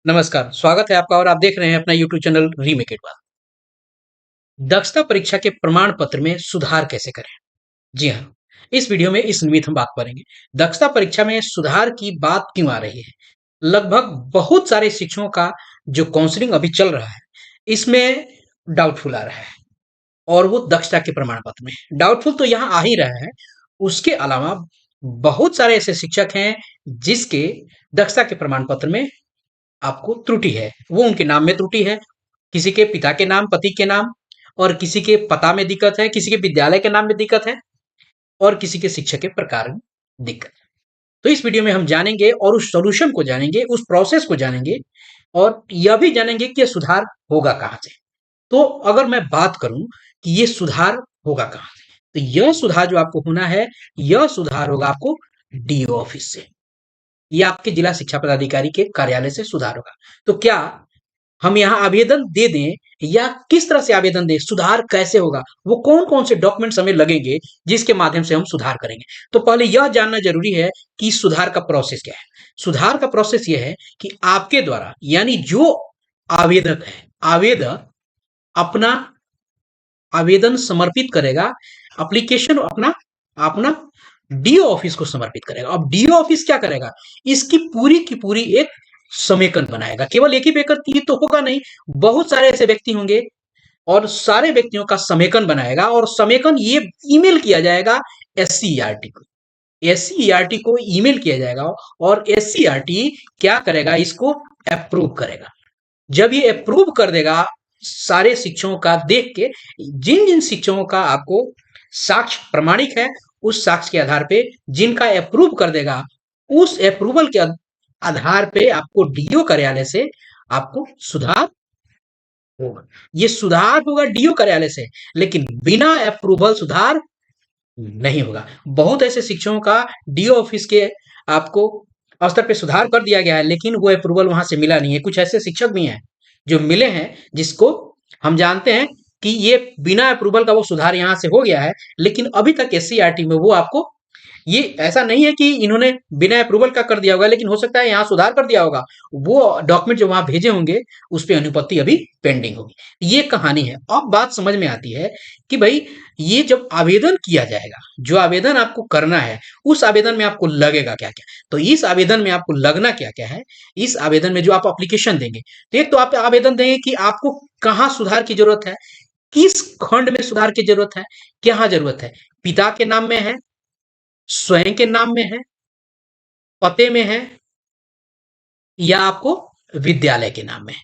नमस्कार, स्वागत है आपका और आप देख रहे हैं अपना यूट्यूब चैनल रीमेक इट बात। दक्षता परीक्षा के प्रमाण पत्र में सुधार कैसे करें? जी हाँ, इस वीडियो में इस निमित्त हम बात करेंगे। दक्षता परीक्षा में सुधार की बात क्यों आ रही है? लगभग बहुत सारे शिक्षकों का जो काउंसलिंग अभी चल रहा है, इसमें डाउटफुल आ रहा है और वो दक्षता के प्रमाण पत्र में। डाउटफुल तो यहाँ आ ही रहा है, उसके अलावा बहुत सारे ऐसे शिक्षक हैं जिसके दक्षता के प्रमाण पत्र में आपको त्रुटि है। वो उनके नाम में त्रुटि है, किसी के पिता के नाम, पति के नाम और किसी के पता में दिक्कत है, किसी के विद्यालय के नाम में दिक्कत है और किसी के शिक्षक के प्रकार में दिक्कत है। तो इस वीडियो में हम जानेंगे और उस सॉल्यूशन को जानेंगे, उस प्रोसेस को जानेंगे और यह भी जानेंगे कि ये सुधार होगा कहाँ से। तो अगर मैं बात करूं कि ये सुधार होगा कहाँ से, तो यह सुधार जो आपको होना है, यह सुधार होगा आपको डीओ ऑफिस से या आपके जिला शिक्षा पदाधिकारी के कार्यालय से सुधार होगा। तो क्या हम यहाँ आवेदन दे दें या किस तरह से आवेदन दें, सुधार कैसे होगा, वो कौन कौन से डॉक्यूमेंट्स हमें लगेंगे जिसके माध्यम से हम सुधार करेंगे। तो पहले यह जानना जरूरी है कि सुधार का प्रोसेस क्या है। सुधार का प्रोसेस यह है कि आपके द्वारा यानी जो आवेदक है, आवेदक अपना आवेदन समर्पित करेगा, एप्लीकेशन अपना अपना डीओ ऑफिस को समर्पित करेगा। अब डीओ ऑफिस क्या करेगा, इसकी पूरी की पूरी एक समेकन बनाएगा। केवल एक ही व्यक्ति तो होगा नहीं, बहुत सारे ऐसे व्यक्ति होंगे और सारे व्यक्तियों का समेकन बनाएगा और समेकन ये ईमेल किया जाएगा एससीईआरटी को। एससीईआरटी को ईमेल किया जाएगा और एससीईआरटी क्या करेगा, इसको अप्रूव करेगा। जब ये अप्रूव कर देगा सारे शिक्षकों का देख के, जिन जिन शिक्षकों का आपको साक्ष्य प्रमाणिक है, उस साक्ष्य के आधार पे जिनका अप्रूव कर देगा, उस अप्रूवल के आधार पे आपको डीओ कार्यालय से आपको सुधार होगा। ये सुधार होगा डीओ कार्यालय से, लेकिन बिना अप्रूवल सुधार नहीं होगा। बहुत ऐसे शिक्षकों का डीओ ऑफिस के आपको स्तर पे सुधार कर दिया गया है, लेकिन वो अप्रूवल वहां से मिला नहीं है। कुछ ऐसे शिक्षक भी हैं जो मिले हैं जिसको हम जानते हैं कि ये बिना अप्रूवल का वो सुधार यहाँ से हो गया है, लेकिन अभी तक एससीईआरटी में वो आपको ये ऐसा नहीं है कि इन्होंने बिना अप्रूवल का कर दिया होगा, लेकिन हो सकता है यहाँ सुधार कर दिया होगा। वो डॉक्यूमेंट जो वहां भेजे होंगे उस पर अनुपत्ति अभी पेंडिंग होगी। ये कहानी है। अब बात समझ में आती है कि भाई ये जब आवेदन किया जाएगा, जो आवेदन आपको करना है, उस आवेदन में आपको लगेगा क्या क्या। तो इस आवेदन में आपको लगना क्या क्या है, इस आवेदन में जो आप अप्लीकेशन देंगे, तो एक तो आप आवेदन देंगे कि आपको कहाँ सुधार की जरूरत है, किस खंड में सुधार की जरूरत है, क्या जरूरत है। पिता के नाम में है, स्वयं के नाम में है, पते में है या आपको विद्यालय के नाम में है।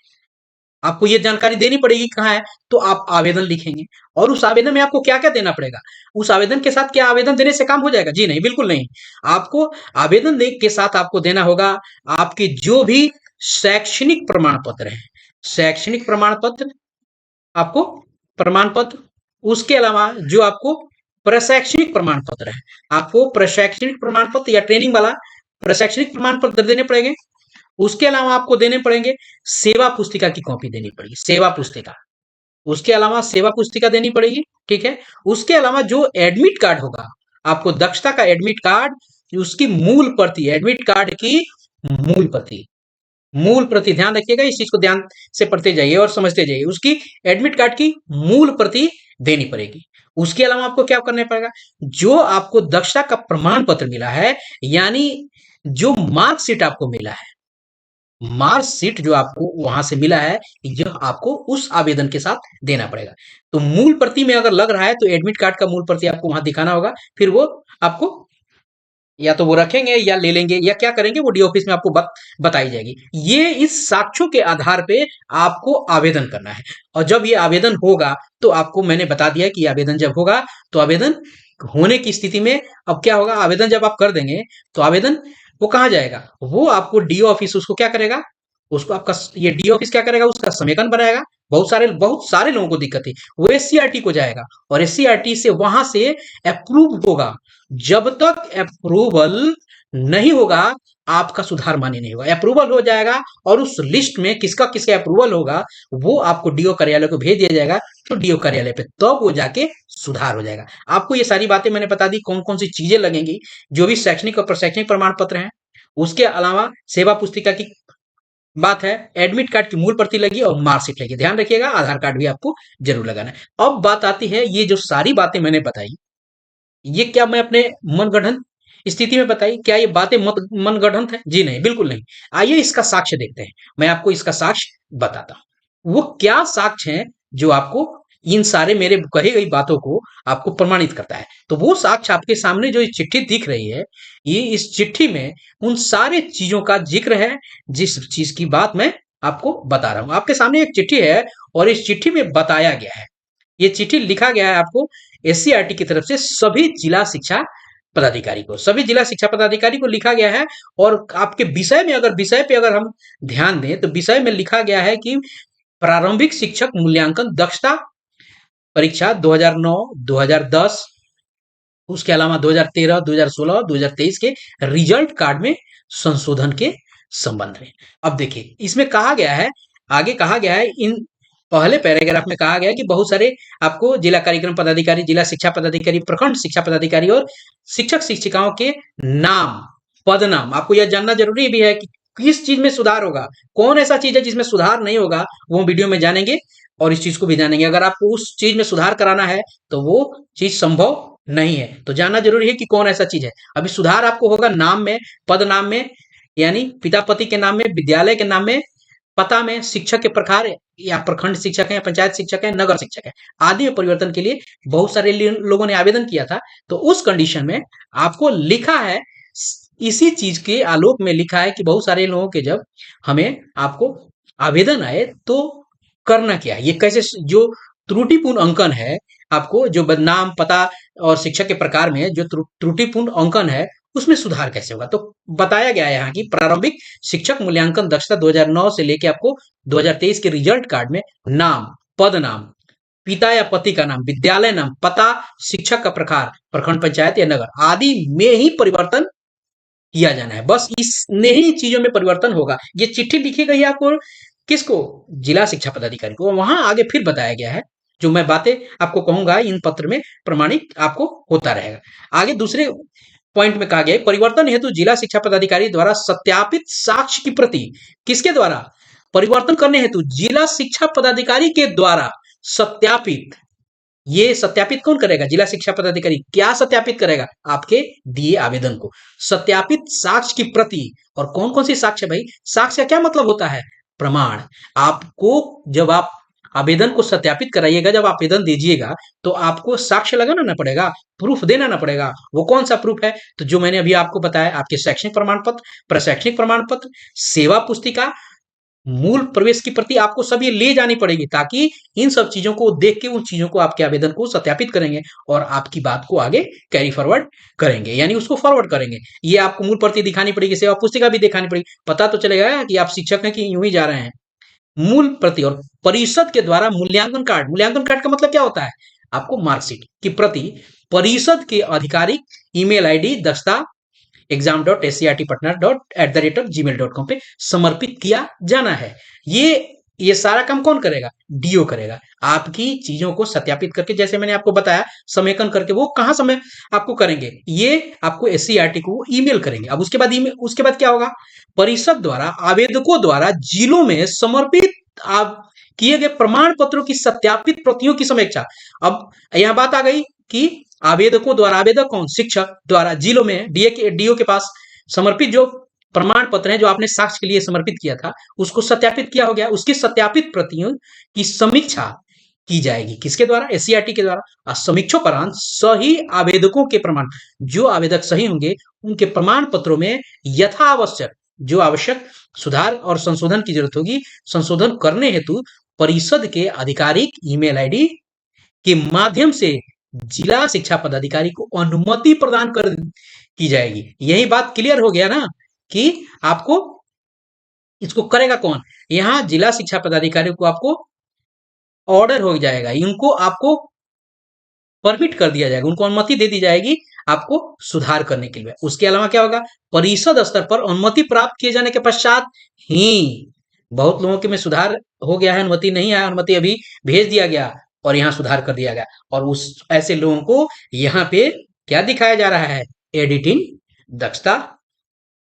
आपको ये जानकारी देनी पड़ेगी कहाँ है। तो आप आवेदन लिखेंगे और उस आवेदन में आपको क्या क्या देना पड़ेगा। उस आवेदन के साथ क्या आवेदन देने से काम हो जाएगा? जी नहीं, बिल्कुल नहीं। आपको आवेदन दे के साथ आपको देना होगा आपके जो भी शैक्षणिक प्रमाण पत्र है, शैक्षणिक प्रमाण पत्र आपको प्रमाण पत्र, उसके अलावा जो आपको प्रशैक्षणिक प्रमाण पत्र है, आपको प्रशैक्षणिक प्रमाण पत्र या ट्रेनिंग वाला प्रशैक्षणिक प्रमाण पत्र देने पड़ेंगे। उसके अलावा आपको देने पड़ेंगे सेवा पुस्तिका की कॉपी देनी पड़ेगी, सेवा पुस्तिका। उसके अलावा सेवा पुस्तिका देनी पड़ेगी, ठीक है। उसके अलावा जो एडमिट कार्ड होगा, आपको दक्षता का एडमिट कार्ड, उसकी मूल प्रति, एडमिट कार्ड की मूल प्रति, मूल प्रति ध्यान रखिएगा, इस चीज को ध्यान से पढ़ते जाइए और समझते जाइए। उसकी एडमिट कार्ड की मूल प्रति देनी पड़ेगी। उसके अलावा आपको क्या करना पड़ेगा, जो आपको दक्षता का प्रमाण पत्र मिला है, यानी जो मार्कशीट आपको मिला है, मार्कशीट जो आपको वहां से मिला है, यह आपको उस आवेदन के साथ देना पड़ेगा। तो मूल प्रति में अगर लग रहा है तो एडमिट कार्ड का मूल प्रति आपको वहां दिखाना होगा। फिर वो आपको या तो वो रखेंगे या ले लेंगे या क्या करेंगे, वो डी ऑफिस में आपको बताई जाएगी। ये इस साक्ष्यों के आधार पे आपको आवेदन करना है। और जब ये आवेदन होगा तो आपको मैंने बता दिया कि आवेदन जब होगा तो आवेदन होने की स्थिति में अब क्या होगा, आवेदन जब आप कर देंगे तो आवेदन वो कहाँ जाएगा, वो आपको डी ऑफिस उसको क्या करेगा, उसको आपका ये डी ऑफिस क्या करेगा, उसका समेकन बनाएगा। बहुत सारे लोगों को दिक्कत है, वो एससीईआरटी को जाएगा और एससीईआरटी से वहां से अप्रूव होगा। जब तक अप्रूवल नहीं होगा आपका सुधार मान्य नहीं होगा। अप्रूवल हो जाएगा और उस लिस्ट में किसका किसका अप्रूवल होगा वो आपको डीओ कार्यालय को भेज दिया जाएगा। तो डीओ कार्यालय पे तब वो जाके सुधार हो जाएगा। आपको ये सारी बातें मैंने बता दी, कौन कौन सी चीजें लगेंगी। जो भी शैक्षणिक और प्रशैक्षणिक प्रमाण पत्र हैं, उसके अलावा सेवा पुस्तिका की बात है एडमिट कार्ड की मूल प्रति लगी और मार्कशीट लगी, ध्यान रखिएगा आधार कार्ड भी आपको जरूर लगाना है। अब बात आती है ये जो सारी बातें मैंने बताई, ये क्या मैं अपने मनगढ़ंत स्थिति में बताई? क्या ये बातें मत मनगढ़ंत है? जी नहीं, बिल्कुल नहीं। आइए इसका साक्ष्य देखते हैं। मैं आपको इसका साक्ष्य बताता हूं। वो क्या साक्ष्य है जो आपको इन सारे मेरे कही गई बातों को आपको प्रमाणित करता है? तो वो साक्ष्य आपके सामने जो ये चिट्ठी दिख रही है, ये इस चिट्ठी में उन सारे चीजों का जिक्र है जिस चीज की बात मैं आपको बता रहा हूं। आपके सामने एक चिट्ठी है और इस चिट्ठी में बताया गया है, ये चिट्ठी लिखा गया है आपको एससीईआरटी की तरफ से सभी जिला शिक्षा पदाधिकारी को, सभी जिला शिक्षा पदाधिकारी को लिखा गया है। और आपके विषय में अगर विषय पे अगर हम ध्यान दें तो विषय में लिखा गया है कि प्रारंभिक शिक्षक मूल्यांकन दक्षता परीक्षा 2009 2010, उसके अलावा 2013 2016 2023 के रिजल्ट कार्ड में संशोधन के संबंध में। अब देखिए इसमें कहा गया है, आगे कहा गया है, इन पहले पैराग्राफ में कहा गया है कि बहुत सारे आपको जिला कार्यक्रम पदाधिकारी, जिला शिक्षा पदाधिकारी, प्रखंड शिक्षा पदाधिकारी और शिक्षक शिक्षिकाओं के नाम, पद नाम, आपको यह जानना जरूरी भी है कि किस चीज में सुधार होगा, कौन ऐसा चीज है जिसमें सुधार नहीं होगा, वो वीडियो में जानेंगे और इस चीज को भी जानेंगे। अगर आपको उस चीज में सुधार कराना है तो वो चीज संभव नहीं है, तो जानना जरूरी है कि कौन ऐसा चीज है। अभी सुधार आपको होगा नाम में, पद नाम में, यानी पिता पति के नाम में, विद्यालय के नाम में, पता में, शिक्षक के प्रकार, या प्रखंड शिक्षक है, पंचायत शिक्षक है, नगर शिक्षक है, आदि में परिवर्तन के लिए बहुत सारे लोगों ने आवेदन किया था। तो उस कंडीशन में आपको लिखा है, इसी चीज के आलोक में लिखा है कि बहुत सारे लोगों के जब हमें आपको आवेदन आए तो करना क्या है, ये कैसे जो त्रुटिपूर्ण अंकन है, आपको जो बदनाम, पता और शिक्षक के प्रकार में जो त्रुटिपूर्ण अंकन है उसमें सुधार कैसे होगा। तो बताया गया है यहाँ की प्रारंभिक शिक्षक मूल्यांकन दक्षता 2009 से लेके आपको 2023 के रिजल्ट कार्ड में नाम, पद नाम, पिता या पति का नाम, विद्यालय नाम, पता, शिक्षक का प्रकार, प्रखंड पंचायत या नगर आदि में ही परिवर्तन किया जाना है। बस इसने ही चीजों में परिवर्तन होगा। ये चिट्ठी लिखी गई है आपको किसको? जिला शिक्षा पदाधिकारी को। वहां आगे फिर बताया गया है, जो मैं बातें आपको कहूंगा इन पत्र में प्रमाणित आपको होता रहेगा। आगे दूसरे पॉइंट में कहा गया है परिवर्तन हेतु जिला शिक्षा पदाधिकारी द्वारा सत्यापित साक्ष्य की प्रति, किसके द्वारा? परिवर्तन करने हेतु जिला शिक्षा पदाधिकारी के द्वारा सत्यापित। ये सत्यापित कौन करेगा? जिला शिक्षा पदाधिकारी। क्या सत्यापित करेगा? आपके दिए आवेदन को। सत्यापित साक्ष्य की प्रति, और कौन कौन सी साक्ष्य भाई? साक्ष्य क्या मतलब होता है? प्रमाण। आपको जब आप आवेदन को सत्यापित कराइएगा, जब आवेदन दीजिएगा तो आपको साक्ष्य लगाना ना पड़ेगा, प्रूफ देना ना पड़ेगा। वो कौन सा प्रूफ है? तो जो मैंने अभी आपको बताया, आपके शैक्षणिक प्रमाण पत्र, प्रशैक्षणिक प्रमाण पत्र, सेवा पुस्तिका, मूल प्रवेश की प्रति आपको सब ये ले जानी पड़ेगी, ताकि इन सब चीजों को देख के उन चीजों को आपके आवेदन को सत्यापित करेंगे और आपकी बात को आगे कैरी फॉरवर्ड करेंगे, यानी उसको फॉरवर्ड करेंगे। ये आपको मूल प्रति दिखानी पड़ेगी, सेवा पुस्तिका भी दिखानी पड़ेगी, पता तो चलेगा कि आप शिक्षक हैं कि यूं ही जा रहे हैं। मूल प्रति और परिषद के द्वारा मूल्यांकन कार्ड। मूल्यांकन कार्ड का मतलब क्या होता है? आपको मार्कशीट की प्रति परिषद के आधिकारिक ईमेल आईडी दक्षता exam.scrtpatna@gmail.com पे समर्पित किया जाना है। ये सारा काम कौन करेगा? डीओ करेगा। आपकी चीजों को सत्यापित करके, जैसे मैंने आपको बताया, समेकन करके वो कहां समय आपको करेंगे? ये आपको एससीईआरटी को ईमेल करेंगे। अब उसके बाद क्या होगा? परिषद द्वारा आवेदकों द्वारा जिलों में समर्पित आप किए गए प्रमाण पत्रों की सत्यापित प्रतियों की समीक्षा। अब यह बात आ गई कि आवेदकों द्वारा, आवेदक कौन? शिक्षक द्वारा जिलों में डीओ के पास समर्पित जो प्रमाण पत्र है जो आपने साक्ष्य के लिए समर्पित किया था, उसको सत्यापित किया हो गया, उसकी सत्यापित प्रतियों की समीक्षा की जाएगी। किसके द्वारा? एससीईआरटी के द्वारा। समीक्षोपरांत सही आवेदकों के प्रमाण, जो आवेदक सही होंगे उनके प्रमाण पत्रों में यथा आवश्यक, जो आवश्यक सुधार और संशोधन की जरूरत होगी, संशोधन करने हेतु परिषद के आधिकारिक ईमेल आईडी के माध्यम से जिला शिक्षा पदाधिकारी को अनुमति प्रदान कर की जाएगी। यही बात क्लियर हो गया ना कि आपको इसको करेगा कौन? यहां जिला शिक्षा पदाधिकारी को आपको ऑर्डर हो जाएगा, इनको आपको परमिट कर दिया जाएगा, उनको अनुमति दे दी जाएगी आपको सुधार करने के लिए। उसके अलावा क्या होगा? परिषद स्तर पर अनुमति प्राप्त किए जाने के पश्चात ही, बहुत लोगों के में सुधार हो गया है, अनुमति नहीं आया, अनुमति अभी भेज दिया गया और यहाँ सुधार कर दिया गया, और उस ऐसे लोगों को यहाँ पे क्या दिखाया जा रहा है? एडिटिंग दक्षता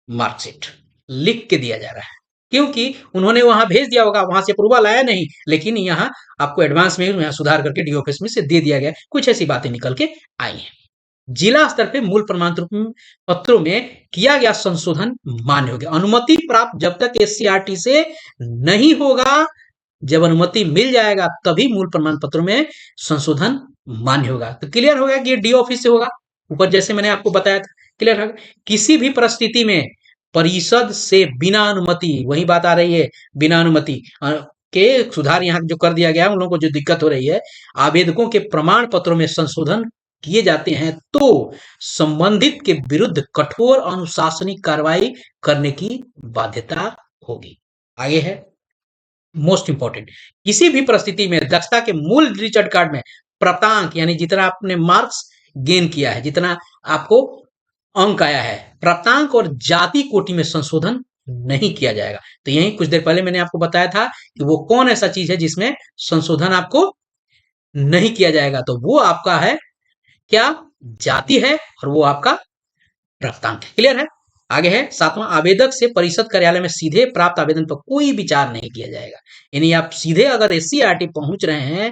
मार्कशीट लिख के दिया जा रहा है। क्योंकि उन्होंने वहां भेज दिया होगा, वहां से अप्रूवल आया नहीं, लेकिन यहाँ आपको एडवांस में यहाँ सुधार करके डी ऑफिस में से दे दिया गया। कुछ ऐसी बातें निकल के आई हैं। जिला स्तर पे मूल प्रमाण पत्रों में किया गया संशोधन मान्य हो गया। अनुमति प्राप्त जब तक एससीईआरटी से नहीं होगा, जब अनुमति मिल जाएगा तभी मूल प्रमाण पत्रों में संशोधन मान्य होगा। तो क्लियर हो गया कि ये डी ऑफिस से होगा। ऊपर जैसे मैंने आपको बताया था, क्लियर होगा। किसी भी परिस्थिति में परिषद से बिना अनुमति, वही बात आ रही है, बिना अनुमति के सुधार यहाँ जो कर दिया गया है, उन लोगों को जो दिक्कत हो रही है, आवेदकों के प्रमाण पत्रों में संशोधन किए जाते हैं तो संबंधित के विरुद्ध कठोर अनुशासनिक कार्रवाई करने की बाध्यता होगी। आगे है मोस्ट इंपॉर्टेंट, किसी भी परिस्थिति में दक्षता के मूल रिचर्ड कार्ड में प्राप्तांक यानी जितना आपने मार्क्स गेन किया है, जितना आपको अंक आया है, प्राप्तांक और जाति कोटि में संशोधन नहीं किया जाएगा। तो यही कुछ देर पहले मैंने आपको बताया था कि वो कौन ऐसा चीज है जिसमें संशोधन आपको नहीं किया जाएगा। तो वो आपका है क्या, जाति है, और वो आपका प्राप्तांक है। क्लियर है। आगे है सातवां, आवेदक से परिषद कार्यालय में सीधे प्राप्त आवेदन पर कोई विचार नहीं किया जाएगा। यानी आप सीधे अगर एससीईआरटी पहुंच रहे हैं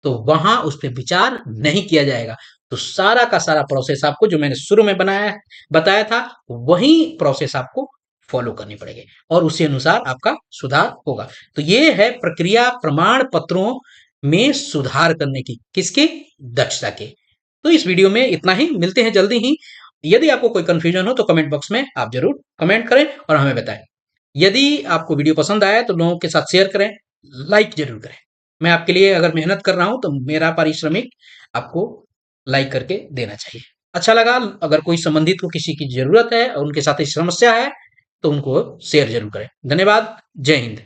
तो वहां उस पर विचार नहीं किया जाएगा। तो सारा का सारा प्रोसेस आपको जो मैंने शुरू में बताया था वही प्रोसेस आपको फॉलो करनी पड़ेगी और उसी अनुसार आपका सुधार होगा। तो ये है प्रक्रिया प्रमाण पत्रों में सुधार करने की, किसके, दक्षता के। तो इस वीडियो में इतना ही, मिलते हैं जल्दी ही। यदि आपको कोई कंफ्यूजन हो तो कमेंट बॉक्स में आप जरूर कमेंट करें और हमें बताएं। यदि आपको वीडियो पसंद आया तो लोगों के साथ शेयर करें, लाइक जरूर करें। मैं आपके लिए अगर मेहनत कर रहा हूं तो मेरा पारिश्रमिक आपको लाइक करके देना चाहिए। अच्छा लगा, अगर कोई संबंधित को किसी की जरूरत है और उनके साथ समस्या है तो उनको शेयर जरूर करें। धन्यवाद। जय हिंद।